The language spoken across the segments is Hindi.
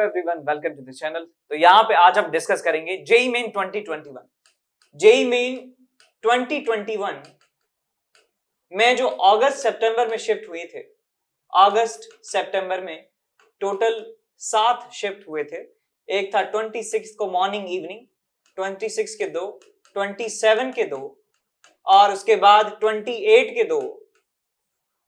Everyone, welcome to the channel. तो यहाँ पे आज हम डिस्कस करेंगे जेईई मेन 2021। जेईई मेन 2021 में जो अगस्त सितंबर में शिफ्ट हुए थे, अगस्त सितंबर में टोटल 7 शिफ्ट हुए थे। एक था 26 को मॉर्निंग इवनिंग, 26 के 2, 27 के 2 और उसके बाद 28 के 2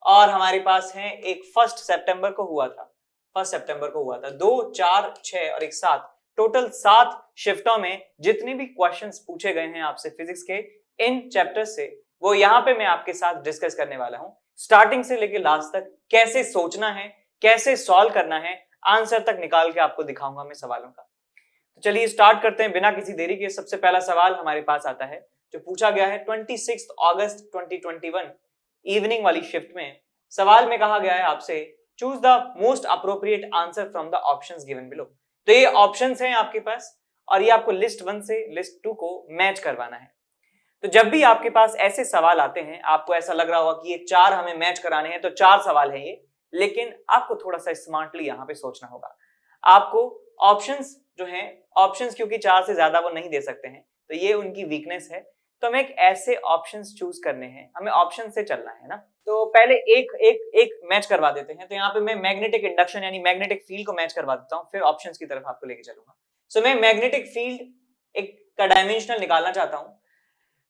और हमारे पास है एक 1 सितंबर को हुआ था। 1 सितंबर को हुआ था 2, 4, 6 और एक 7, टोटल 7 शिफ्टों में जितने भी क्वेश्चंस पूछे गए हैं आपसे फिजिक्स के इन चैप्टर से, वो यहाँ पे मैं आपके साथ डिस्कस करने वाला हूँ। स्टार्टिंग से लेकर लास्ट तक कैसे सोचना है, कैसे सॉल्व करना है, आंसर तक निकाल के आपको दिखाऊंगा मैं सवालों का। तो चलिए स्टार्ट करते हैं बिना किसी देरी के। सबसे पहला सवाल हमारे पास आता है जो पूछा गया है 26 अगस्त 2021 इवनिंग वाली शिफ्ट में। सवाल में कहा गया है आपसे choose the most appropriate answer from the options given below. तो ये ऑप्शंस हैं आपके पास और ये आपको लिस्ट 1 से लिस्ट 2 को मैच करवाना है। तो जब भी आपके पास ऐसे सवाल आते हैं, आपको ऐसा लग रहा होगा कि ये 4 हमें मैच कराने हैं, तो 4 सवाल है ये, लेकिन आपको थोड़ा सा स्मार्टली यहाँ पे सोचना होगा। आपको ऑप्शंस जो हैं, ऑप्शंस क्योंकि 4 से ज्यादा वो नहीं दे सकते हैं, तो ये उनकी वीकनेस है। तो हमें एक ऐसे ऑप्शंस चूज करने हैं, हमें ऑप्शन से चलना है ना। तो पहले एक मैच करवा देते हैं। तो यहाँ पे मैं मैग्नेटिक इंडक्शन यानी मैग्नेटिक फील्ड को मैच करवा देता हूँ, फिर ऑप्शंस की तरफ आपको लेके चलूंगा। सो मैं मैग्नेटिक फील्ड एक का डायमेंशनल निकालना चाहता हूँ।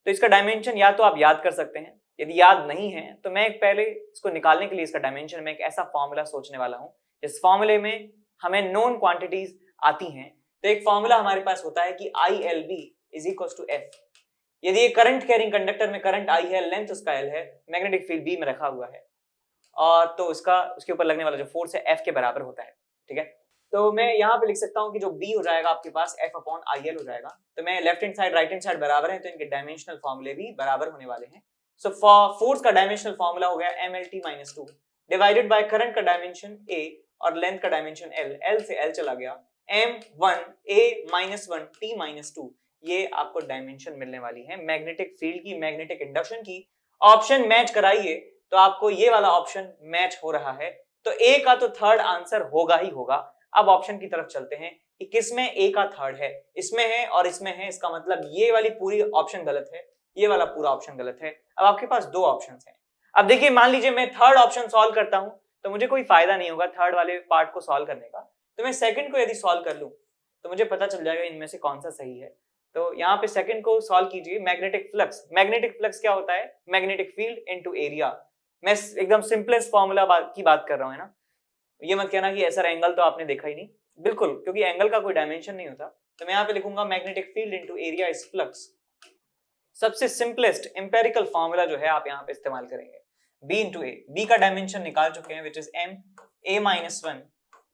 तो इसका डायमेंशन या तो आप याद कर सकते हैं, यदि याद नहीं है तो मैं पहले इसको निकालने के लिए इसका डायमेंशन में एक ऐसा फॉर्मूला सोचने वाला हूँ जिस फॉर्मूले में हमें नोन क्वांटिटीज आती हैं। तो एक फॉर्मूला हमारे पास होता है कि ILB is equal to F। यदि ये करंट कैरिंग कंडक्टर में करंट I है, लेंथ उसका L है, मैग्नेटिक फील्ड B में रखा हुआ है, और तो उसके ऊपर लगने वाला जो फोर्स है F के बराबर होता है। ठीक है, तो मैं यहाँ पे लिख सकता हूँ कि जो B हो जाएगा आपके पास F/IL हो जाएगा। तो मैं left hand side right hand side बराबर है, तो इनके डायमेंशनल फॉर्मूले भी बराबर होने वाले हैं। सो फोर्स का डायमेंशनल फॉर्मूला हो गया MLT-2 डिवाइडेड बाय करंट का डायमेंशन A और लेंथ का डायमेंशन L, L से L चला गया, M1A-1T-2। ये आपको डायमेंशन मिलने वाली है मैग्नेटिक फील्ड की, मैग्नेटिक इंडक्शन की। ऑप्शन मैच कराइए तो आपको ये वाला ऑप्शन मैच हो रहा है, तो A का तो थर्ड आंसर होगा ही होगा। अब ऑप्शन की तरफ चलते हैं कि किसमें A का थर्ड है, इसमें है और इसमें है, इसका मतलब ये वाली पूरी ऑप्शन गलत है, ये वाला पूरा ऑप्शन गलत है। अब आपके पास 2 ऑप्शंस हैं। अब देखिए, मान लीजिए मैं थर्ड ऑप्शन सॉल्व करता हूं तो मुझे कोई फायदा नहीं होगा थर्ड वाले पार्ट को सॉल्व करने का। तो मैं सेकंड को यदि सॉल्व कर लूं तो मुझे पता चल जाएगा इनमें से कौन सा सही है। तो यहाँ पे सेकंड को सॉल्व कीजिए। मैग्नेटिक फ्लक्स, मैग्नेटिक फ्लक्स क्या होता है? Magnetic field into area. मैं एकदम सिंपलेस्ट फॉर्मूला की बात कर रहा हूँ, है ना। ये मत कहना कि ऐसा एंगल तो आपने देखा ही नहीं, बिल्कुल, क्योंकि एंगल का कोई डायमेंशन नहीं होता। तो मैं यहाँ पे लिखूंगा magnetic field into area is flux. सबसे सिंपलेस्ट एम्पेरिकल फॉर्मूला जो है आप यहाँ पे इस्तेमाल करेंगे, B इंटू ए। बी का डायमेंशन निकाल चुके हैं, विच इज MA-1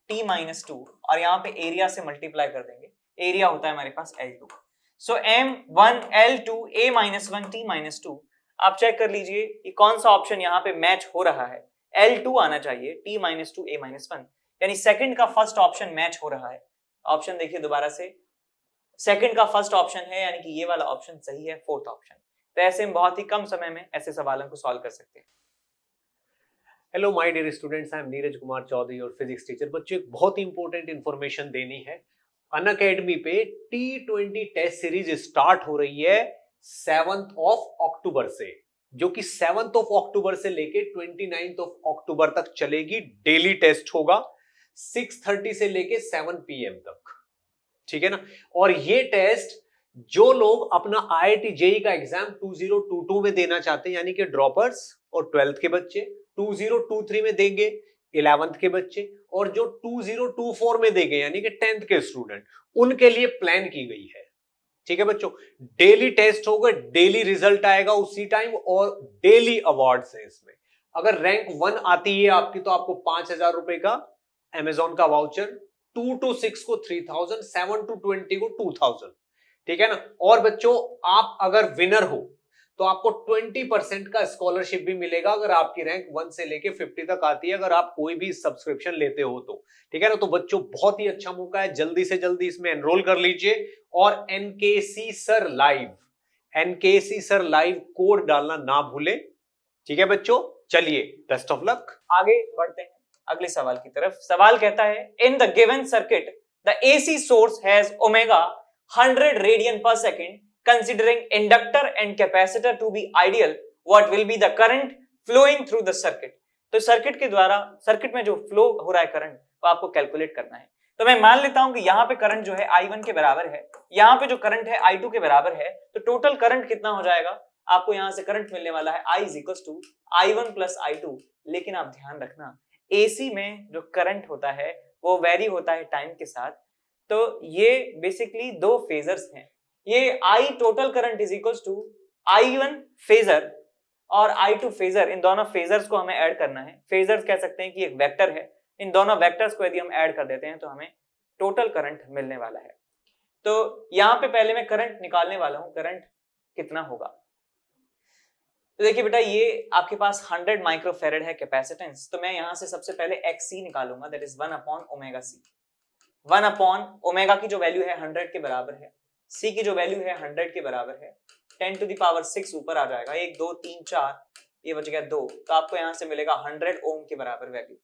T-2, और यहाँ पे एरिया से मल्टीप्लाई कर देंगे। एरिया होता है हमारे पास L2। सो M1 L2 A-1 T-2। आप चेक कर लीजिए कि कौन सा ऑप्शन यहाँ पे मैच हो रहा है। L2 आना चाहिए, T-2 A-1, यानी सेकंड का फर्स्ट ऑप्शन मैच हो रहा है। ऑप्शन देखिए दोबारा से, सेकंड का फर्स्ट ऑप्शन है, यानी कि ये वाला ऑप्शन सही है, फोर्थ ऑप्शन। तो ऐसे हम बहुत ही कम समय में ऐसे सवालों को सॉल्व कर सकते हैं। Hello my dear students, I am Neeraj Kumar Chaudhary और फिजिक्स टीचर। बच्चों, एक बहुत इंपॉर्टेंट इंफॉर्मेशन देनी है। अनअकैडमी पे T20 टेस्ट सीरीज स्टार्ट हो रही है 7th अक्टूबर से, जो कि 7th अक्टूबर से लेके 29th अक्टूबर तक चलेगी। डेली टेस्ट होगा 6:30 से लेके 7 PM तक, ठीक है ना। और ये टेस्ट जो लोग अपना IIT JEE का एग्जाम 2022 में देना चाहते हैं, यानी कि ड्रॉपर्स और 12th के बच्चे 2023 में देंगे, 11th के बच्चे, और जो 2024 में देंगे यानी कि 10th के स्टूडेंट, उनके लिए प्लान की गई है। ठीक है बच्चों, डेली टेस्ट होगा, डेली रिजल्ट आएगा उसी टाइम, और डेली अवार्ड्स हैं इसमें। अगर रैंक 1 आती है आपकी तो आपको 5,000 रुपए का अमेजोन का वाउचर, 2 to 6 को 3,000, 7 to 20 को 2,000, ठीक है ना। और बच्चों, आप अगर विनर हो तो आपको 20% का स्कॉलरशिप भी मिलेगा अगर आपकी रैंक 1 से लेके 50 तक आती है, अगर आप कोई भी सब्सक्रिप्शन लेते हो तो, ठीक है ना। तो बच्चों, बहुत ही अच्छा मौका है, जल्दी से जल्दी इसमें एनरोल कर लीजिए। और NKC सर लाइव कोड डालना ना भूलें, ठीक है बच्चों। चलिए, बेस्ट ऑफ लक। आगे बढ़ते हैं अगले सवाल की तरफ। सवाल कहता है in the given circuit the AC source has omega 100 radian per second. Considering inductor and capacitor to be ideal, what will be the current flowing through the circuit? तो सर्किट के द्वारा, सर्किट में जो फ्लो हो रहा है करंट, वो आपको कैलकुलेट करना है। तो मैं मान लेता हूं कि यहाँ पे करंट जो है I1 के बराबर है, यहाँ पे जो करंट है I2 के बराबर है, तो टोटल करंट कितना हो जाएगा? आपको यहाँ से करंट मिलने वाला है I is equals to I1 plus I2। लेकिन आप ध्यान रखना, AC में जो करंट होता है वो वेरी होता है टाइम के साथ। तो ये बेसिकली दो फेजर्स हैं, ये I total current is equals to I1 phasor और I2 फेजर। इन दोनों फेजर्स को हमें ऐड करना है। फेजर्स कह सकते हैं कि एक वेक्टर है, इन दोनों वेक्टर्स को यदि हम ऐड कर देते हैं तो हमें टोटल करंट मिलने वाला है। तो यहां पे पहले मैं करंट निकालने वाला हूं, करंट कितना होगा। तो देखिए बेटा, ये आपके पास 100 माइक्रोफेरेड है कैपेसिटेंस, तो मैं यहां से सबसे पहले XC निकालूंगा, that is 1 upon omega C। 1 upon omega की जो वैल्यू है 100 के बराबर है, C की जो वैल्यू है 100 के बराबर है, 10 टू द पावर 6 ऊपर आ जाएगा, 1 2 3 4, ये बच गया 2, तो आपको यहां से मिलेगा 100 ओम के बराबर वैल्यू।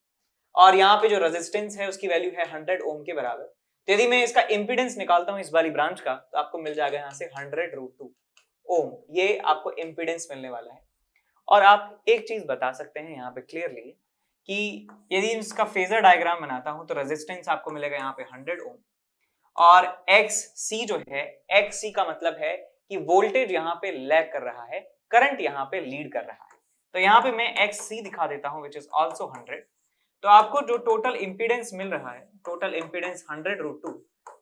और यहाँ पे जो रेजिस्टेंस है उसकी वैल्यू है 100 ओम के बराबर। तो यदि मैं इसका इंपीडेंस निकालता हूँ इस वाली ब्रांच का, तो आपको मिल जाएगा यहाँ से 100√2 ओम, ये आपको इंपीडेंस मिलने वाला है। और आप एक चीज बता सकते हैं यहाँ पे क्लियरली कि यदि इसका फेजर डायग्राम बनाता हूं तो रेजिस्टेंस आपको मिलेगा यहाँ पे 100 ओम, और XC जो है, XC का मतलब है कि वोल्टेज यहाँ पे लैग कर रहा है, करंट यहाँ पे लीड कर रहा है। तो यहाँ पे मैं XC दिखा देता हूं विच इज आल्सो 100। तो आपको जो टोटल इंपीडेंस मिल रहा है, टोटल इंपीडेंस 100√2,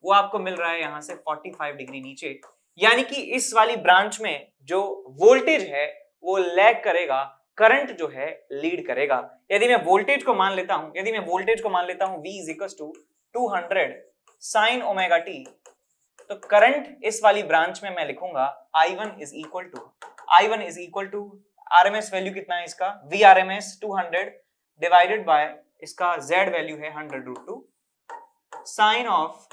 वो आपको मिल रहा है यहाँ से 45 डिग्री नीचे। यानी कि इस वाली ब्रांच में जो वोल्टेज है वो लैग करेगा, करंट जो है लीड करेगा। यदि मैं वोल्टेज को मान लेता हूं, V is equals to 200 sin omega t, तो करंट इस वाली ब्रांच में मैं लिखूंगा I1 is equal to RMS value कितना है इसका, VRMS 200 डिवाइडेड बाय इसका Z वैल्यू है 100√2 sine of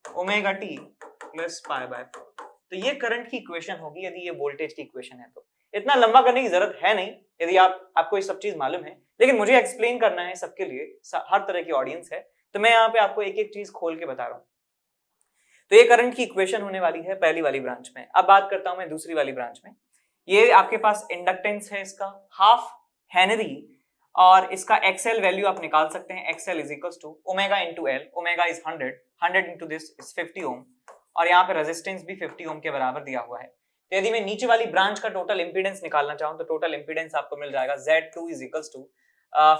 omega t plus pi by 4। तो ये करंट की इक्वेशन होगी यदि ये वोल्टेज की इक्वेशन है। तो इतना लंबा करने की जरूरत है नहीं यदि आपको ये सब चीज मालूम है, लेकिन मुझे एक्सप्लेन करना है सबके लिए, हर तरह की ऑडियंस है, तो मैं यहाँ पे आपको एक एक चीज खोल के बता रहा हूँ। तो ये करंट की इक्वेशन होने वाली है पहली वाली ब्रांच में। अब बात करता हूं मैं दूसरी वाली ब्रांच में। ये आपके पास इंडक्टेंस है इसका हाफ हेनरी, और इसका XL वैल्यू आप निकाल सकते हैं, XL is equals to omega into L, omega is 100 into this is 50 ohm, और यहाँ पे रेजिस्टेंस भी 50 ओम के बराबर दिया हुआ है। तो यदि मैं नीचे वाली ब्रांच का टोटल इंपीडेंस निकालना चाहूं तो टोटल इंपीडेंस आपको मिल जाएगा Z2 इज इक्वल्स टू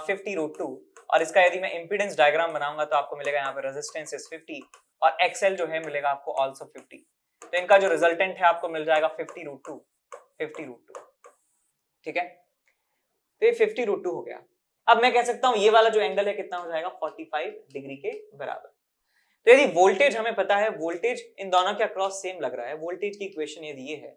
50√2, और इसका यदि मैं इंपीडेंस डायग्राम बनाऊंगा तो आपको मिलेगा यहाँ पे रेजिस्टेंस इज 50 और XL जो है मिलेगा आपको आल्सो 50। तो इनका जो रिजल्टेंट है आपको मिल जाएगा 50√2, ठीक है। तो ये 50√2 हो गया। अब मैं कह सकता हूं ये वाला जो एंगल है कितना हो जाएगा, 45 डिग्री के बराबर। तो यदि वोल्टेज हमें पता है, वोल्टेज इन दोनों के अक्रॉस सेम लग रहा है, वोल्टेज की इक्वेशन यदि ये है,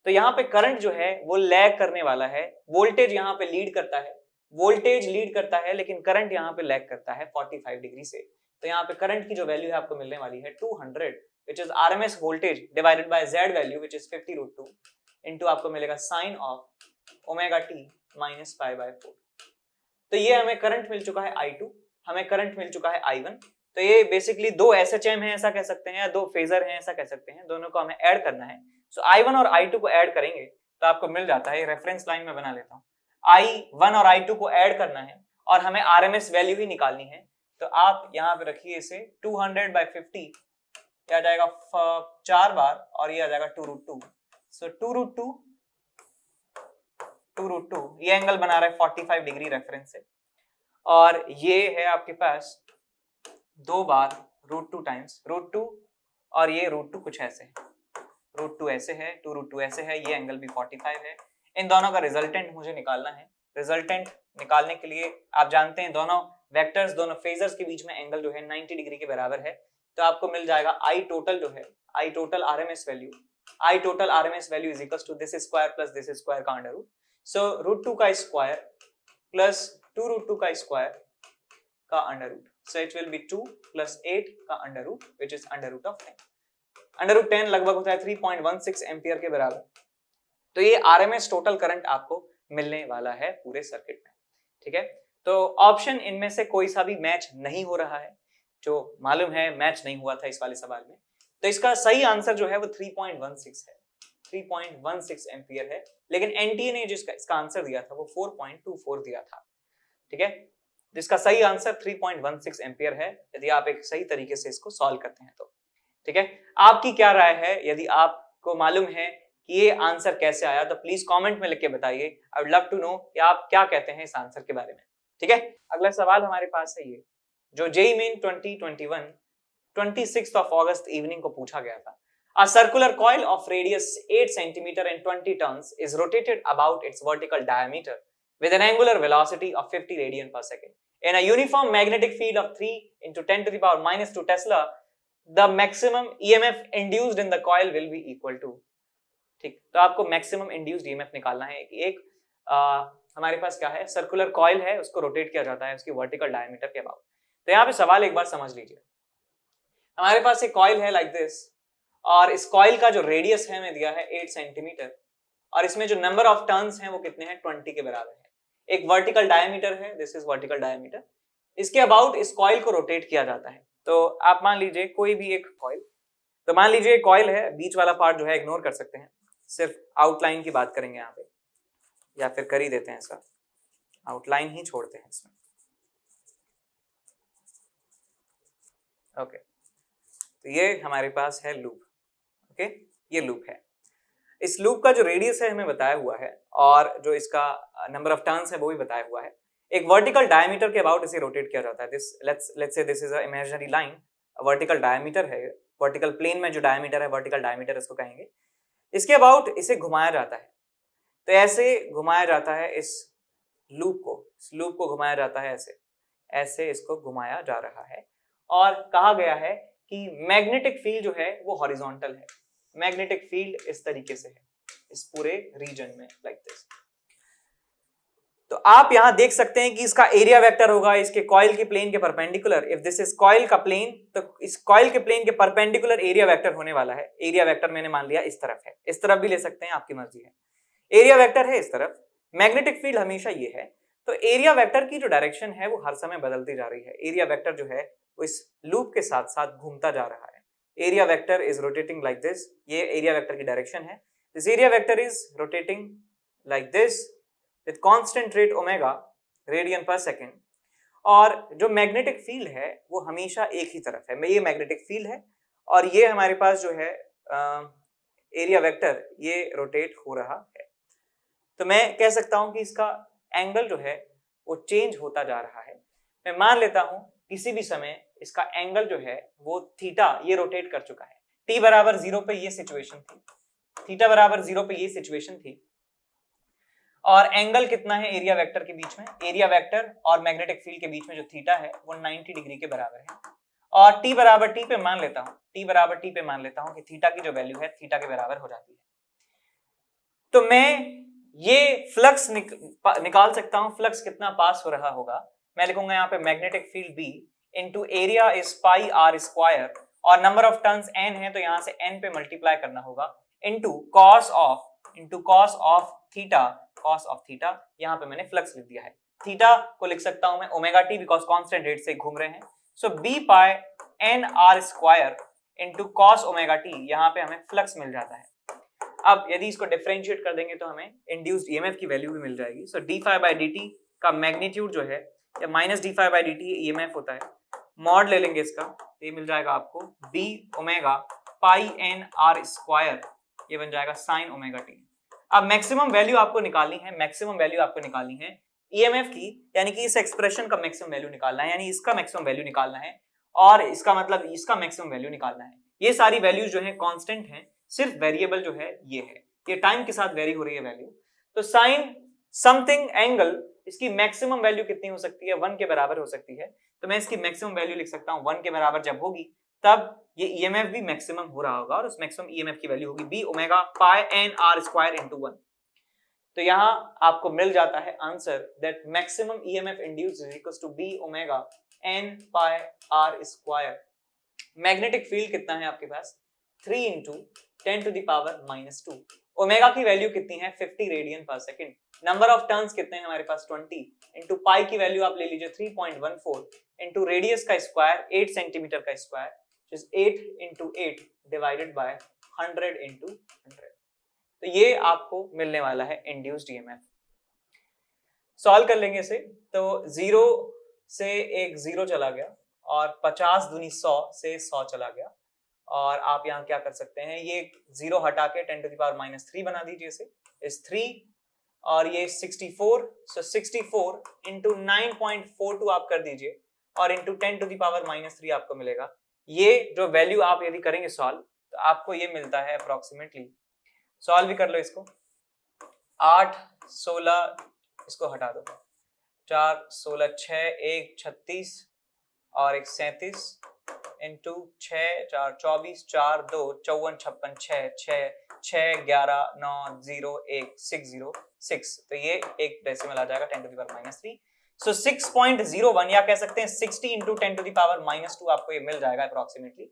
तो यहाँ पे करंट जो है वो लैग करने वाला है, वोल्टेज यहाँ पे लीड करता है, वोल्टेज लीड करता है लेकिन करंट यहाँ पे लैग करता है 45 डिग्री से। तो यहाँ पे करंट की जो वैल्यू है आपको मिलने वाली है 200 which is RMS voltage divided by Z value which is 50√2 into आपको मिलेगा sine of omega t minus pi by 4। तो ये हमें करंट मिल चुका है I2, हमें करंट मिल चुका है I1। तो ये बेसिकली दो SHM है ऐसा कह सकते हैं, या दो फेजर हैं ऐसा कह सकते हैं, दोनों को हमें ऐड करना है। सो I1 और I2 को ऐड करेंगे तो आपको मिल जाता है, रेफरेंस लाइन में बना लेता हूँ, I1 और I2 को ऐड करना है और हमें RMS वैल्यू ही निकालनी है। तो आप यहाँ पे रखिए इसे 200/50, ये आ जाएगा 4 बार और ये आ जाएगा 2√2। सो 2√2 ये एंगल बना रहा है 45 डिग्री रेफरेंस से, और ये है आपके पास 2 बार √2 टाइम्स √2, और ये √2 कुछ ऐसे है, √2 ऐसे है, 2√2 ऐसे है, ये एंगल भी 45 है। इन दोनों का रिजल्टेंट मुझे निकालना है। रिजल्टेंट निकालने के लिए आप जानते हैं दोनों वेक्टर्स, दोनों फेजर्स के बीच में एंगल जो है 90 डिग्री के बराबर है। तो आपको मिल जाएगा I टोटल जो है, I total RMS value is equals to this square plus this square का अंडर रूट। सो √2 का स्क्वायर प्लस 2√2 का स्क्वायर का under root, so it will be 2 + 8 का under root which is under root of 10। Under root 10 लगभग होता है 3.16 एम्पियर के बराबर। तो ये RMS टोटल करंट आपको मिलने वाला है पूरे सर्किट में, ठीक है। तो ऑप्शन इनमें से कोई सा भी मैच नहीं हो रहा है। जो मालूम है मैच नहीं हुआ था इस वाले सवाल में। तो इसका सही आंसर जो है वो 3.16 है, 3.16 एम्पियर है, लेकिन एनटीए ने जिसका इसका आंसर दिया था वो 4.24 दिया था। ठीक है, जिसका सही आंसर 3.16 एम्पियर है, यदि आप एक सही तरीके से इसको सॉल्व करते हैं तो। ठीक है, आपकी क्या राय है? यदि आपको मालूम है कि ये आंसर कैसे आया तो प्लीज कमेंट में लिख के बताइए। I would love to know कि आप क्या कहते हैं इस आंसर के बारे में। ठीक है, अगला सवाल हमारे पास है ये, जो JEE main 2021 26th of August evening को पूछा गया था। A circular coil of radius 8 cm and 20 turns is rotated about its vertical diameter with an angular velocity of 50 radian per second. In a uniform magnetic field of 3 into 10 to the power minus 2 Tesla, the maximum EMF induced in the coil will be equal to। ठीक, तो आपको मैक्सिमम इंड्यूस्ड ईएमएफ निकालना है कि एक हमारे पास क्या है, सर्कुलर कॉइल है, उसको रोटेट किया जाता है उसकी वर्टिकल डायमीटर के अबाउट। तो यहाँ पे सवाल एक बार समझ लीजिए, हमारे पास एक कॉइल है लाइक दिस, और इस कॉइल का जो रेडियस है हमें दिया है 8 सेंटीमीटर, और इसमें जो नंबर ऑफ टर्न्स हैं वो कितने हैं, 20 के बराबर है। एक वर्टिकल डायमीटर है, दिस इज वर्टिकल डायमीटर, इसके अबाउट इस कॉइल को रोटेट किया जाता है। तो आप मान लीजिए कोई भी एक कॉइल, तो मान लीजिए कॉइल है, बीच वाला पार्ट जो है इग्नोर कर सकते हैं, सिर्फ आउटलाइन की बात करेंगे यहाँ पे, या फिर कर ही देते हैं ऐसा, आउटलाइन ही छोड़ते हैं इसमें। ओके, तो ये हमारे पास है लूप। ओके, ये लूप है, इस लूप का जो रेडियस है हमें बताया हुआ है, और जो इसका नंबर ऑफ टर्न्स है वो भी बताया हुआ है। एक वर्टिकल डायमीटर के अबाउट इसे रोटेट किया जाता है। This let's say this is a imaginary line, vertical diameter है, वर्टिकल प्लेन में जो डायमीटर है वर्टिकल डायमीटर इसको कहेंगे। इसके अबाउट इसे घुमाया जाता है, तो ऐसे घुमाया जाता है इस लूप को घुमाया जाता है, ऐसे ऐसे इसको घुमाया जा रहा है। और कहा गया है कि मैग्नेटिक फील्ड जो है वो हॉरिजॉन्टल है, मैग्नेटिक फील्ड इस तरीके से है इस पूरे रीजन में लाइक दिस। तो आप यहां देख सकते हैं कि इसका एरिया वेक्टर होगा इसके कॉइल के प्लेन के perpendicular. If this is coil का प्लेन, तो इस कॉइल के प्लेन के परपेंडिकुलर एरिया वेक्टर होने वाला है। एरिया वेक्टर मैंने मान लिया इस तरफ है, इस तरफ भी ले सकते हैं, आपकी मर्जी है। एरिया वेक्टर है इस तरफ, मैग्नेटिक फील्ड हमेशा ये है, तो एरिया वेक्टर की जो डायरेक्शन है वो हर समय बदलती जा रही है। एरिया वेक्टर जो है वो इस लूप के साथ साथ घूमता जा रहा है। Area vector is rotating like this, ये एरिया वेक्टर की डायरेक्शन है। This area vector is rotating like this with constant rate omega radian पर सेकेंड। और जो मैग्नेटिक फील्ड है वो हमेशा एक ही तरफ है, ये मैग्नेटिक फील्ड है, और ये हमारे पास जो है एरिया वेक्टर ये रोटेट हो रहा है। तो मैं कह सकता हूं कि इसका एंगल जो है वो चेंज होता जा रहा है। मैं मान लेता हूं किसी भी समय इसका एंगल जो है वो थीटा ये रोटेट कर चुका है। टी बराबर 0 पे ये सिचुएशन थी, थीटा बराबर 0 पे ये सिचुएशन थी, और एंगल कितना है एरिया वेक्टर के बीच में, एरिया वेक्टर और मैग्नेटिक फील्ड के बीच में जो थीटा है वो 90 डिग्री के बराबर है। और टी बराबर टी पे मान लेता हूं, टी बराबर टी पे मान लेता हूं कि थीटा की जो वैल्यू है थीटा के बराबर हो जाती है। तो मैं ये फ्लक्स निकाल सकता हूं, फ्लक्स कितना पास हो रहा होगा। मैं लिखूंगा यहाँ पे magnetic field B into area is pi r square, और नंबर ऑफ टर्न्स एन है तो यहाँ से एन पे मल्टीप्लाई करना होगा, into cos of theta, cos of theta. यहाँ पे मैंने फ्लक्स लिख दिया है, थीटा को लिख सकता हूं मैं omega T, because constant rate से घूम रहे हैं। So B pi N are square into cos omega T, यहाँ पे हमें फ्लक्स मिल जाता है। अब यदि इसको डिफरेंशिएट कर देंगे तो हमें इंड्यूस्ड ईएमएफ की वैल्यू भी मिल जाएगी। So D phi by D T का मैग्नीट्यूड जो है, या minus D phi by D T EMF होता है, मॉड ले लेंगे इसका, तो ये मिल जाएगा आपको B omega pi N are square, ये बन जाएगा साइन ओमेगा टी। अब मैक्सिमम वैल्यू आपको निकालनी है, मैक्सिमम वैल्यू आपको निकालनी है ईएमएफ की, यानी कि इस एक्सप्रेशन का मैक्सिमम वैल्यू निकालना है, यानी इसका मैक्सिमम वैल्यू निकालना है, और इसका मतलब इसका मैक्सिमम वैल्यू निकालना है। ये सारी वैल्यूज जो है कांस्टेंट हैं, सिर्फ वेरिएबल जो है ये टाइम के साथ वेरी हो रही है वैल्यू। तो साइन समथिंग एंगल, इसकी मैक्सिमम वैल्यू कितनी हो सकती है, 1 के बराबर हो सकती है। तो मैं इसकी मैक्सिमम वैल्यू लिख सकता हूं 1 के बराबर जब होगी तब ये ईएमएफ भी मैक्सिमम हो रहा होगा, और उस मैक्सिमम ईएमएफ की वैल्यू होगी B omega pi N are square into 1। तो यहां आपको मिल जाता है answer that maximum EMF induced is equals to B omega N pi r square. Magnetic field कितना है आपके पास, 3 × 10⁻⁻²। ओमेगा की वैल्यू कितनी है, 50 रेडियन पर सेकंड। नंबर ऑफ टर्न्स कितने हैं हमारे पास 20 इंटू पाई की वैल्यू आप ले लीजिए 3.14 इंटू रेडियस का स्क्वायर 8 सेंटीमीटर का square 8 into 8 divided by 100 into 100। तो ये आपको मिलने वाला है इंड्यूस्ड ईएमएफ। सॉल्व कर लेंगे इसे, तो 0 से एक 0 चला गया और 50 दूनी 100 से 100 चला गया, और आप यहाँ क्या कर सकते हैं, ये 0 हटा के 10 टू द पावर -3 बना दीजिए इसे, इस 3 और ये 64, सो 64 इंटू 9.42 आप कर दीजिए और इंटू 10 टू द पावर -3 आपको मिलेगा। ये जो वैल्यू आप यदि करेंगे सॉल्व तो आपको ये मिलता है अप्रोक्सीमेटली, सॉल्व भी कर लो इसको, 8 16 इसको हटा दो, 4 16 6 1 36 और 1 37 इंटू 6 4 24 4 2 54 56 6 6 11 9 0 1 6 0 6, तो ये एक डेसिमल आ जाएगा 10 टू द पावर -3, सो 6.01 या कह सकते हैं 60 इंटू 10 टू द पावर -2 आपको ये मिल जाएगा अप्रोक्सीमेटली।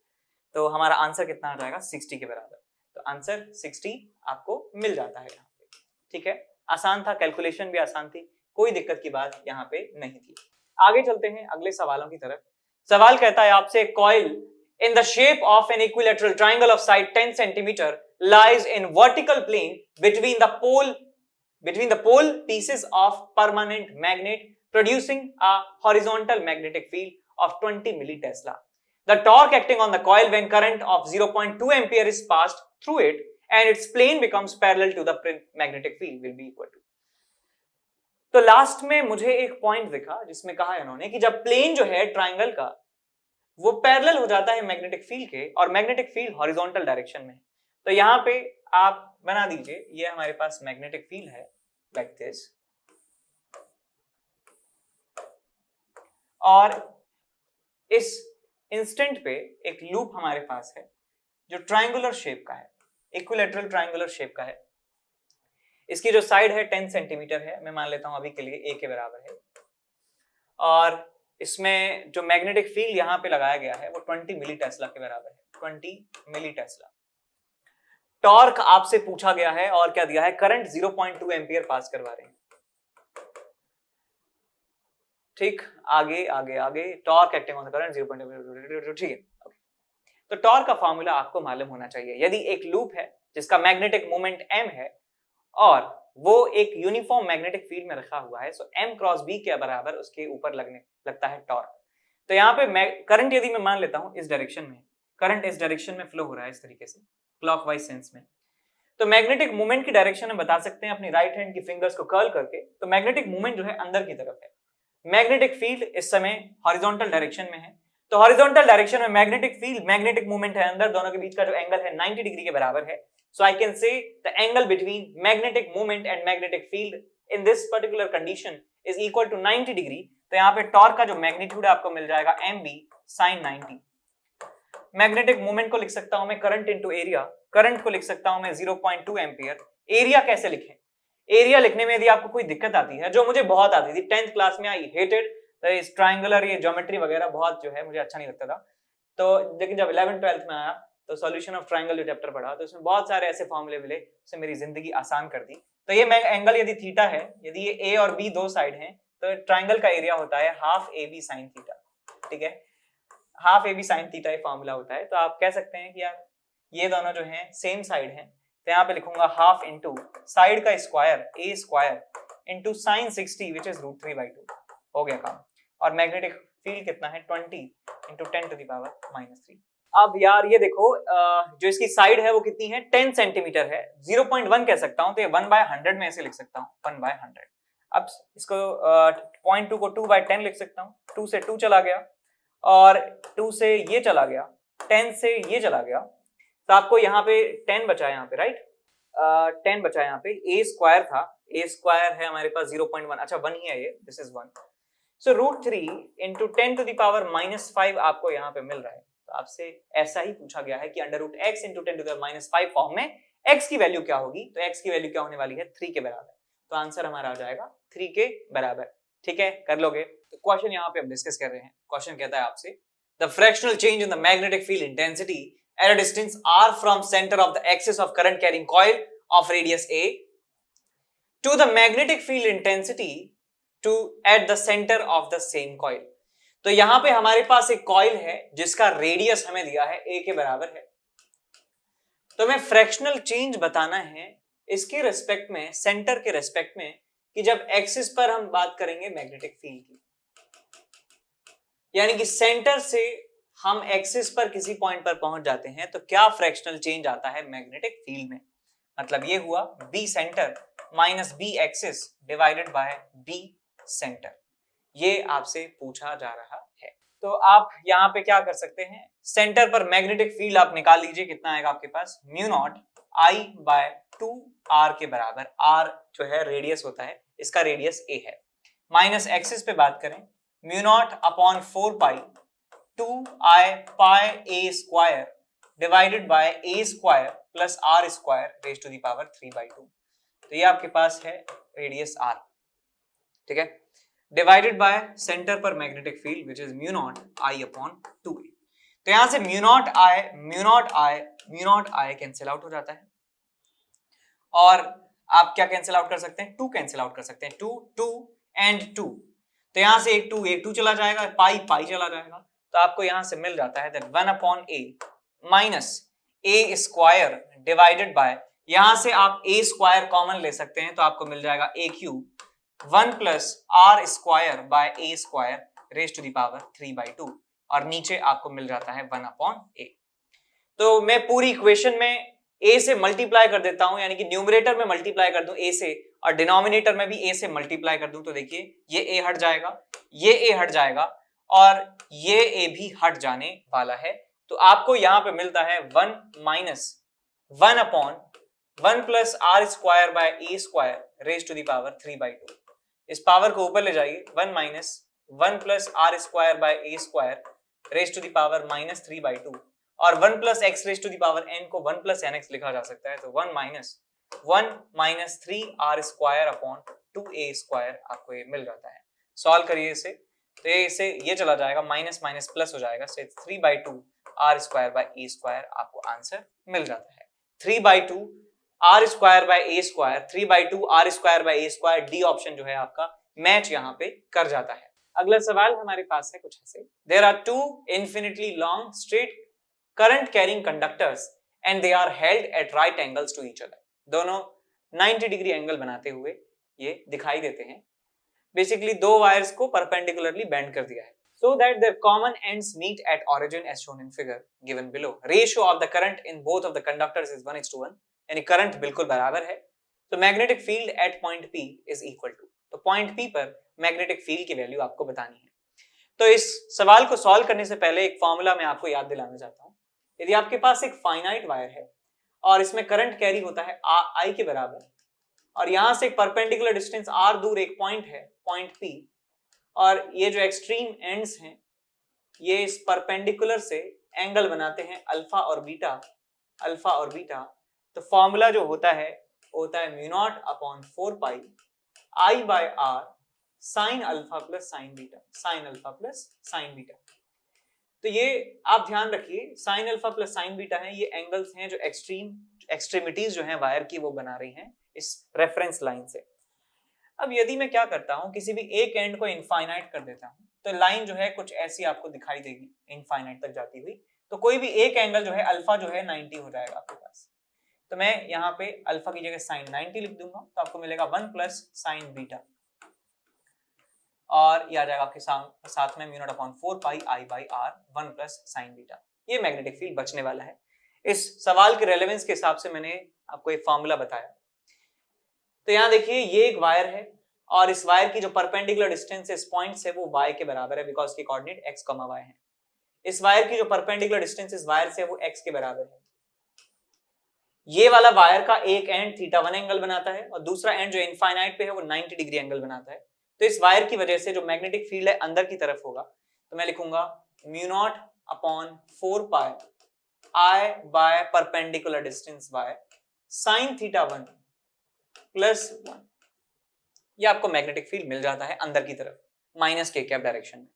तो हमारा आंसर कितना आ जाएगा 60 के बराबर, तो आंसर 60 आपको मिल जाता है यहाँ पे। ठीक है, आसान था, कैलकुलेशन भी आसान थी, कोई दिक्कत की बात यहाँ पे नहीं थी। आगे चलते हैं अगले सवालों की तरफ। सवाल कहता है आपसे, coil in the shape of an equilateral triangle of side 10 centimeter lies in vertical plane between the pole pieces of permanent magnet producing a horizontal magnetic field of 20 millitesla. The torque acting on the coil when current of 0.2 ampere is passed through it and its plane becomes parallel to the magnetic field will be equal to. तो लास्ट में मुझे एक पॉइंट दिखा जिसमें कहा इन्होंने कि जब प्लेन जो है ट्राइंगल का वो पैरेलल हो जाता है मैग्नेटिक फील्ड के और मैग्नेटिक फील्ड हॉरिजॉन्टल डायरेक्शन में है, तो यहां पे आप बना दीजिए, ये हमारे पास मैग्नेटिक फील्ड है लाइक दिस, और इस इंस्टेंट पे एक लूप हमारे पास है जो ट्राइंगुलर शेप का है, इक्विलैटरल ट्राइंगुलर शेप का है। इसकी जो साइड है 10 सेंटीमीटर है, मैं मान लेता हूं अभी के लिए a के बराबर है, और इसमें जो मैग्नेटिक फील्ड यहाँ पे लगाया गया है वो 20 मिली टेस्ला के बराबर है, 20 मिली टेस्ला। टॉर्क आपसे पूछा गया है और क्या दिया है, करंट 0.2 एम्पियर पास करवा रहे हैं। ठीक, आगे आगे आगे, torque acting on the current 0.2, ठीक है। तो टॉर्क का फॉर्मूला आपको मालूम होना चाहिए। यदि एक लूप है जिसका मैग्नेटिक मोमेंट m है और वो एक यूनिफॉर्म मैग्नेटिक फील्ड में रखा हुआ है, सो m क्रॉस b के बराबर उसके ऊपर लगता है टॉर्क। तो यहाँ पे करंट यदि मैं मान लेता हूं इस डायरेक्शन में, करंट इस डायरेक्शन में फ्लो हो रहा है इस तरीके से क्लॉकवाइज सेंस में, तो मैग्नेटिक मूवमेंट की डायरेक्शन हम बता सकते हैं अपनी राइट हैंड की फिंगर्स को कर्ल करके। तो मैग्नेटिक मूवमेंट जो है अंदर की तरफ है, मैग्नेटिक फील्ड इस समय हॉरिजॉन्टल डायरेक्शन में है, तो हॉरिजॉन्टल डायरेक्शन में मैग्नेटिक फील्ड मैग्नेटिक मूवमेंट है अंदर, दोनों के बीच का जो एंगल है 90 डिग्री के बराबर है। So I can say the angle between magnetic moment and magnetic field in this particular condition is equal to 90 degree. तो यहाँ पे टॉर्क का जो मैग्नीट्यूड आपको मिल जाएगा mb sin 90। मैग्नेटिक मोमेंट को लिख सकता हूं मैं करंट इनटू एरिया, करंट को लिख सकता हूं मैं 0.2 एम्पियर। एरिया कैसे लिखें, एरिया लिखने में यदि आपको कोई दिक्कत आती है, जो मुझे बहुत आती थी 10th क्लास में, आई हेटेड इस ट्रायंगुलर ये ज्योमेट्री वगैरह बहुत जो है मुझे अच्छा नहीं लगता था, तो लेकिन जब 11th 12th में आया तो सॉल्यूशन ऑफ ट्रायंगल जो चैप्टर पढ़ा तो उसमें बहुत सारे ऐसे फॉर्मूले मिले उससे मेरी जिंदगी आसान कर दी। तो ये एंगल यदि थीटा है, यदि ये ए और बी दो साइड हैं, तो ट्रायंगल का एरिया होता है half a b sine theta. ठीक है, half a b sine theta ये फॉर्मूला होता है। तो आप कह सकते हैं कि यार ये दोनों जो हैं सेम साइड हैं, तो यहाँ पे लिखूंगा हाफ इंटू साइड का square A square into sine 60 which is √3/2, हो गया काम। और मैग्नेटिक फील्ड कितना है 20 इंटू 10 टू द पावर -3। अब यार ये देखो जो इसकी साइड है वो कितनी है 10 सेंटीमीटर है, 0.1 कह सकता हूं, तो ये 1/100 में ऐसे लिख सकता हूं 1/100। अब इसको 0.2 को 2/10 लिख सकता हूं, 2 से 2 चला गया और 2 से ये चला गया, 10 से ये चला गया, तो आपको यहाँ पे 10 बचा है यहाँ पे, राइट 10 बचा है यहाँ पे। ए स्क्वायर था, ए स्क्वायर है हमारे पास 0.1, अच्छा 1 ही है ये, this is 1, so √3 into 10 to the power -5 आपको यहाँ पे मिल रहा है। तो आपसे ऐसा ही पूछा गया है कि √x into 10 to the power -5 form में x की वैल्यू क्या होगी, तो x की वैल्यू क्या होने वाली है 3 के बराबर। तो आंसर हमारा आ जाएगा 3 के बराबर। ठीक है, कर लोगे। तो क्वेश्चन यहाँ पे हम डिस्कस कर रहे हैं। क्वेश्चन कहता है आपसे the fractional change in the magnetic field intensity at a distance r from centre of the axis of current carrying coil of radius a to the magnetic field intensity to at the center of the same coil। तो यहां पे हमारे पास एक कॉइल है जिसका रेडियस हमें दिया है a के बराबर है, तो हमें फ्रैक्शनल चेंज बताना है इसके रेस्पेक्ट में, सेंटर के रेस्पेक्ट में, कि जब एक्सिस पर हम बात करेंगे मैग्नेटिक फील्ड की, यानी कि सेंटर से हम एक्सिस पर किसी पॉइंट पर पहुंच जाते हैं तो क्या फ्रैक्शनल चेंज आता है मैग्नेटिक फील्ड में। मतलब ये हुआ B centre minus B axis divided by B centre, ये आपसे पूछा जा रहा है। तो आप यहाँ पे क्या कर सकते हैं, सेंटर पर मैग्नेटिक फील्ड आप निकाल लीजिए, कितना आएगा आपके पास, mu not I bye 2r के बराबर, r जो है रेडियस होता है, इसका रेडियस a है, माइनस एक्सिस पे बात करें mu not upon 4 pi 2i pi a square divided by a square plus r square raise to the power 3/2। तो ये आपके पास है रेडियस r, ठीक है, डिवाइडेड बाय सेंटर पर magnetic field which is mu naught I upon 2a। तो यहां से mu not I cancel out हो जाता है, और आप क्या कैंसिल आउट कर सकते हैं, 2 कैंसिल आउट कर सकते हैं, 2 एंड 2, तो यहां से एक 2 चला जाएगा, पाई चला जाएगा, तो आपको यहां से मिल जाता है that 1 upon a minus a square divided bye, यहां से आप a स्क्वायर कॉमन ले सकते हैं तो आपको मिल जाएगा a cube 1 plus r square by a square raise to the power 3/2, और नीचे आपको मिल जाता है 1 अपॉन a। तो मैं पूरी इक्वेशन में a से मल्टीप्लाई कर देता हूं, यानी कि न्यूमरेटर में मल्टीप्लाई कर दूं a से, और डिनोमिनेटर में भी a से मल्टीप्लाई कर दूं, तो देखिए ये a हट जाएगा, ये a हट जाएगा, और ये a भी हट जाने वाला है। तो आपको यहां पे मिलता है 1 minus 1 upon 1 plus r square by a square raise to the power 3/2। इस पावर को ऊपर ले जाइए, 1 minus 1 plus r square by a square raise to the power minus 3/2, और 1 plus x raise to the power n को 1 प्लस nx लिखा जा सकता है, तो 1 minus 3r square upon 2a square आपको ये मिल जाता है। सॉल्व करिए इसे, तो ये चला जाएगा, माइनस माइनस प्लस हो जाएगा, से 3/2 r square by a square आपको आंसर मिल जाता है। 3/2 r square by a square, 3/2 r square by a square, D option जो है आपका मैच यहाँ पे कर जाता है। अगला सवाल हमारे पास है कुछ ऐसे, there are 2 infinitely long straight current carrying conductors and they are held at right angles to each other। दोनों 90 डिग्री एंगल बनाते हुए ये दिखाई देते हैं। बेसिकली दो वायर्स को परपेंडिकुलरली बेंड कर दिया है, so that their common ends meet at origin as shown in figure given below। Ratio of the current in both of the conductors is 1:1, यानी करंट बिल्कुल बराबर है। तो magnetic field at point P is equal to, तो पॉइंट P पर मैग्नेटिक फील्ड की वैल्यू आपको बतानी है। तो इस सवाल को सॉल्व करने से पहले एक फॉर्मूला मैं आपको याद दिलाना चाहता हूं। यदि आपके पास एक फाइनाइट वायर है और इसमें करंट कैरी होता है I के बराबर, और यहां से एक परपेंडिकुलर डिस्टेंस r दूर एक पॉइंट है, पॉइंट P, और ये जो एक्सट्रीम एंड्स हैं ये इस परपेंडिकुलर से एंगल बनाते हैं अल्फा और बीटा। तो फॉर्मूला जो होता है mu not upon 4 pi I by r sine alpha plus sine beta. तो ये आप ध्यान रखिए, sine alpha plus sine beta है, ये एंगल्स हैं जो एक्सट्रीमिटीज जो हैं वायर की वो बना रही हैं इस रेफरेंस लाइन से। अब यदि मैं क्या करता हूं, किसी भी एक एंड को इनफाइनाइट कर देता हूं, तो लाइन जो है कुछ ऐसी आपको दिखाई देगी इनफाइनाइट तक जाती हुई। तो कोई भी एक एंगल जो है अल्फा जो है 90 हो जाएगा आपके पास। तो मैं यहाँ पे अल्फा की जगह साइन 90 लिख दूंगा, तो आपको मिलेगा 1 प्लस साइन बीटा, और ये आ जाएगा आपके साथ में mu naught upon 4 pi I by r 1 plus sine beta. ये मैग्नेटिक फील्ड बचने वाला है। इस सवाल के रेलेवेंस के हिसाब से मैंने आपको एक फॉर्मूला बताया। तो यहाँ देखिए ये एक वायर है, और इस वायर की जो परपेंडिकुलर डिस्टेंस है इस पॉइंट से वो y के बराबर है, बिकॉज की कोऑर्डिनेट x, y है। इस वायर की जो परपेंडिकुलर डिस्टेंस इस वायर से वो x के बराबर है। ये वाला वायर का एक एंड θ1 एंगल बनाता है, और दूसरा एंड जो इनफाइनाइट पे है वो 90 डिग्री एंगल बनाता है। तो इस वायर की वजह से जो मैग्नेटिक फील्ड है अंदर की तरफ होगा, तो मैं लिखूंगा mu not upon 4 pi I by perpendicular distance y sine θ1 plus 1। ये आपको मैग्नेटिक फील्ड मिल जाता है अंदर की तरफ माइनस k कैप डायरेक्शन में।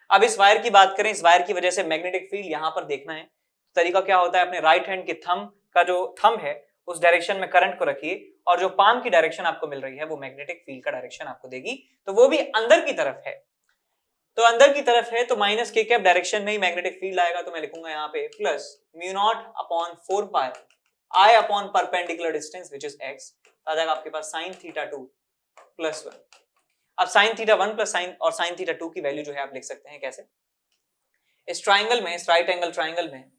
अब इस वायर की बात करें, इस वायर की वजह से मैग्नेटिक फील्ड यहां पर देखना है, तरीका क्या होता है, अपने राइट हैंड के थंब का जो थंब है उस डायरेक्शन में करंट को रखिए और जो पाम की डायरेक्शन आपको मिल रही है वो मैग्नेटिक फील्ड का डायरेक्शन आपको देगी, तो वो भी अंदर की तरफ है। तो अंदर की तरफ है तो माइनस के कैप डायरेक्शन में ही मैग्नेटिक फील्ड आएगा, तो मैं लिखूंगा यहाँ पे plus mu not upon 4 pi I upon perpendicular distance which is X, आ जाएगा आपके पास साइन थीटा 2 प्लस 1। अब साइन थीटा 1 प्लस साइन और साइन थीटा 2 की वैल्यू जो है आप लिख सकते हैं कैसे, इस ट्राइंगल में, इस राइट एंगल ट्राइंगल में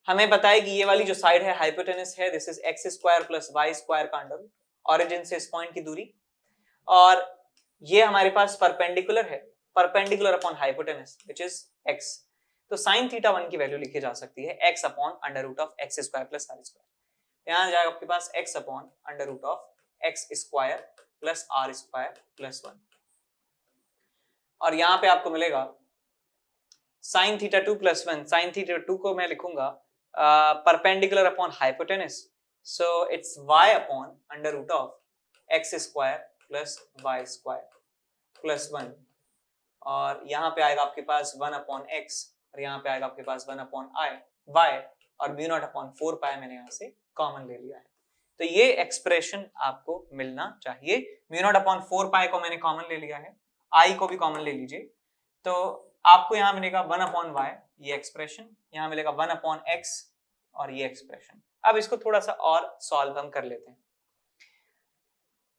हमें पता है कि ये वाली जो साइड है हाइपोटेनस है, this is X square plus Y square का अंडर, ऑरिजिन से इस पॉइंट की दूरी, और ये हमारे पास परपेंडिकुलर है, perpendicular upon hypotenuse which is X. तो साइन थीटा 1 की वैल्यू लिखी जा सकती है X upon under root of x square plus are square. यहां जाएगा आपके पास X upon under root of x square plus are square plus 1, और यहां पे आपको मिलेगा sine theta 2 plus 1, sine theta 2 को मैं लिखूंगा perpendicular upon hypotenuse, so it's y upon under root of x square plus Y square plus 1, और यहाँ पे आएगा आपके पास 1 अपॉन एक्स, और यहाँ पे आएगा आपके पास 1 अपॉन आई वाई, और म्यू नॉट अपॉन 4 पाई मैंने यहाँ से कॉमन ले लिया है। तो ये एक्सप्रेशन आपको मिलना चाहिए। म्यू नॉट अपॉन 4 पाई को मैंने कॉमन ले लिया है, आई को भी कॉमन ले लीजिए, तो आपको यहाँ मिलेगा 1 अपॉन वाई ये एक्सप्रेशन, यहाँ मिलेगा 1 अपॉन एक्स और ये एक्सप्रेशन। अब इसको थोड़ा सा और सॉल्व हम कर लेते हैं,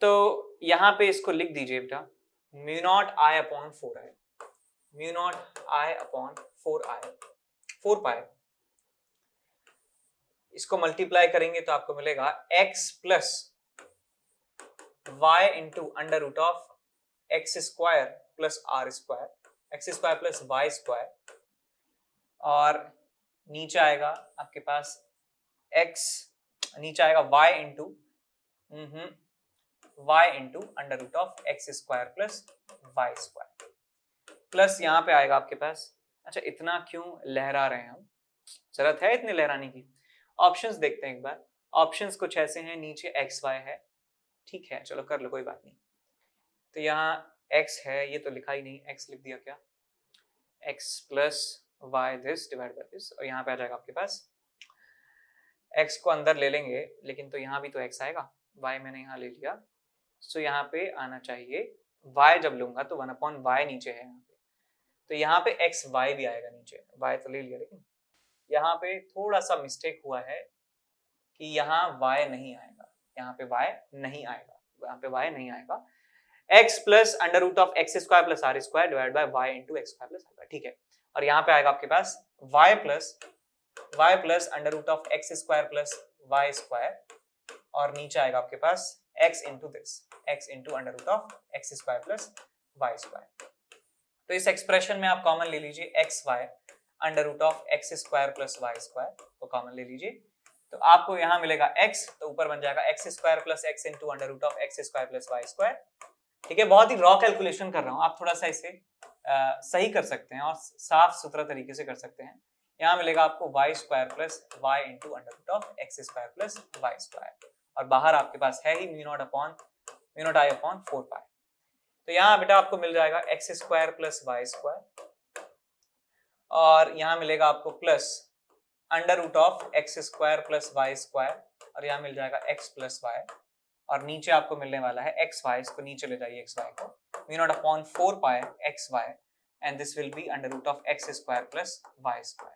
तो यहाँ पे इसको लिख दीजिए बेटा mu not I upon 4 I, mu not I upon 4 I 4 pi, इसको मल्टीप्लाई करेंगे तो आपको मिलेगा x plus y into under root of x square plus are square, x square plus Y square, और नीचे आएगा आपके पास x, नीचे आएगा y into y into under root of x square plus Y square, plus यहाँ पे आएगा आपके पास, अच्छा इतना क्यों लहरा रहे हैं हम, जरूरत है इतने लहराने की। ऑप्शंस देखते हैं एक बार, ऑप्शंस कुछ ऐसे हैं, नीचे एक्स वाई है, ठीक है चलो कर लो कोई बात नहीं, तो यहाँ x है, ये तो लिखा ही नहीं, x लिख दिया क्या, x plus why this divide by this, और यहाँ पे आ जाएगा आपके पास x को अंदर ले लेंगे, लेकिन तो यहाँ भी तो x आएगा, y मैंने यहाँ ले लिया, सो यहाँ पे आना चाहिए y, जब लूंगा तो 1 अपॉन वाई नीचे है यहाँ पे, तो यहाँ पे x y भी आएगा नीचे, y तो ले लिया, लेकिन यहाँ पे थोड़ा सा मिस्टेक हुआ है कि यहाँ y नहीं आएगा, यहाँ पे y नहीं आएगा, यहाँ पे y नहीं आएगा, x plus under root of x square plus are square divide by y into x square plus r, ठीक है, और यहाँ पे आएगा आपके पास y plus under root of x square plus Y square, और नीचे आएगा आपके पास x into this, x into under root of x square plus Y square. तो इस एक्सप्रेशन में आप कॉमन ले लीजिए x y under root of x square plus Y square को कॉमन ले लीजिए, तो आपको यहाँ मिलेगा x, तो ऊपर बन जाएगा x square plus x into under root of x square plus Y square, ठीक है। बहुत ही रॉ कैलकुलेशन कर रहा हूँ, आप थोड़ा सा इसे सही कर सकते हैं और साफ सुथरा तरीके से कर सकते हैं। यहाँ मिलेगा आपको y square plus y into under root of x square plus Y square, और बाहर आपके पास है ही mu not I upon 4 pi, तो यहाँ बेटा आपको मिल जाएगा x square plus Y square, और यहाँ मिलेगा आपको plus under root of x square plus Y square, और यहाँ मिल जाएगा एक्स प्लस वाई, और नीचे आपको मिलने वाला है एक्स वाई, इसको नीचे ले जाइए एक्स वाई को, mu not upon 4 pi x y, and this will be under root of x square plus Y square.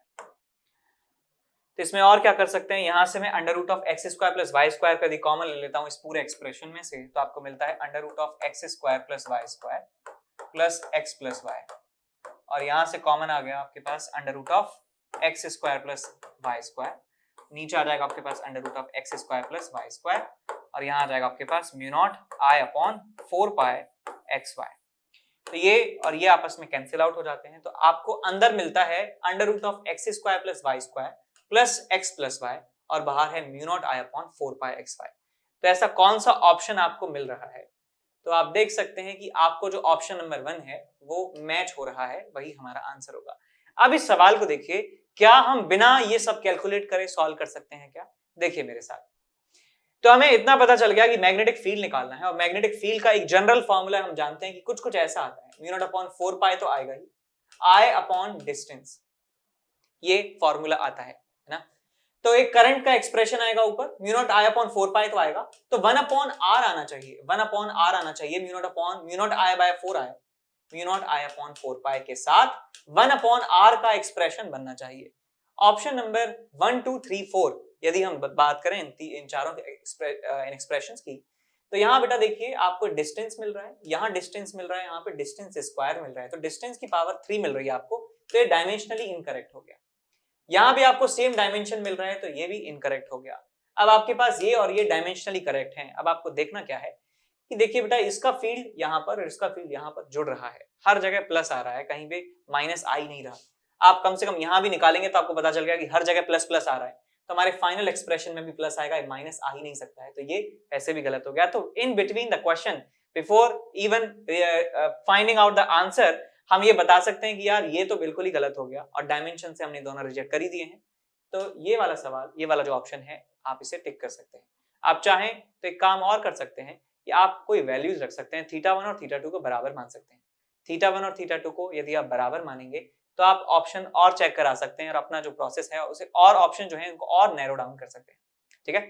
तो इसमें और क्या कर सकते हैं, यहाँ से मैं under root of x square plus Y square का यदि कॉमन ले लेता हूँ इस पूरे एक्सप्रेशन में से, तो आपको मिलता है under root of x square plus Y square plus x plus Y, और यहाँ से कॉमन आ गया आपके पास under root of x square plus Y square, नीचे आ जाएगा आपके पास under root of x square plus Y square, और यहाँ आ जाएगा आपके पास mu not I upon 4 pi x Y. तो ये और ये आपस में कैंसिल आउट हो जाते हैं, तो आपको अंदर मिलता है under root of x square plus Y square plus x plus Y, और बाहर है mu not I upon 4 pi x Y. तो ऐसा कौन सा ऑप्शन आपको मिल रहा है, तो आप देख सकते हैं कि आपको जो ऑप्शन नंबर 1 है वो मैच हो रहा है, वही हमारा आंसर होगा। अब इस सवाल को देखिए, क्या हम बिना ये सब कैलकुलेट करे सॉल्व कर सकते हैं क्या, देखिए मेरे साथ। तो हमें इतना पता चल गया कि मैग्नेटिक फील्ड निकालना है, और मैग्नेटिक फील्ड का एक जनरल फॉर्मूला हम जानते हैं कि कुछ कुछ ऐसा आता है, म्यू नॉट अपॉन 4 पाई तो आएगा ही, आई अपॉन डिस्टेंस, ये फॉर्मूला आता है ना। तो एक करंट का एक्सप्रेशन आएगा ऊपर, mu naught I upon 4 pi तो आएगा, तो 1 अपॉन आर आना चाहिए, 1 अपॉन आर आना चाहिए, म्यू नॉट आई बाय 4 आया, म्यू नॉट आई अपॉन 4 पाई के साथ 1 अपॉन आर का एक्सप्रेशन बनना चाहिए। ऑप्शन नंबर 1 2 3 4 यदि हम बात करें इन चारों एक्सप्रेशंस की, तो यहां बेटा देखिए आपको डिस्टेंस मिल रहा है, यहां डिस्टेंस मिल रहा है, यहां पे डिस्टेंस स्क्वायर मिल रहा है, तो डिस्टेंस की पावर 3 मिल रही है आपको, तो ये डायमेंशनली इनकरेक्ट हो गया। यहां भी आपको सेम डायमेंशन मिल रहा है, तो ये भी इनकरेक्ट हो गया। अब आपके पास ये और ये डायमेंशनली करेक्ट हैं। अब आपको देखना क्या है कि देखिए बेटा इसका फील्ड यहां पर और इसका फील्ड यहां पर जुड़ रहा है, हर जगह प्लस आ रहा है, कहीं पे माइनस आ ही नहीं रहा। आप कम से कम यहां भी निकालेंगे तो आपको पता चल गया कि हर जगह प्लस प्लस आ रहा है, तो हमारे फाइनल एक्सप्रेशन में भी प्लस आएगा, माइनस आ ही नहीं सकता है, तो ये ऐसे भी गलत हो गया। तो in between the question before even finding out the answer हम ये बता सकते हैं कि यार ये तो बिल्कुल ही गलत हो गया और डायमेंशन से हमने दोनों रिजेक्ट कर ही दिए हैं। तो ये वाला सवाल, ये वाला जो ऑप्शन है आप इसे टिक कर सकते हैं। आप चाहें तो एक काम और कर सकते हैं कि आप कोई वैल्यूज रख सकते हैं, θ1 और θ2 को बराबर मान सकते हैं। θ1 और θ2 को यदि आप बराबर मानेंगे तो आप ऑप्शन और चेक करा सकते हैं और अपना जो प्रोसेस है उसे और ऑप्शन जो है उनको और नैरो डाउन कर सकते हैं। ठीक है।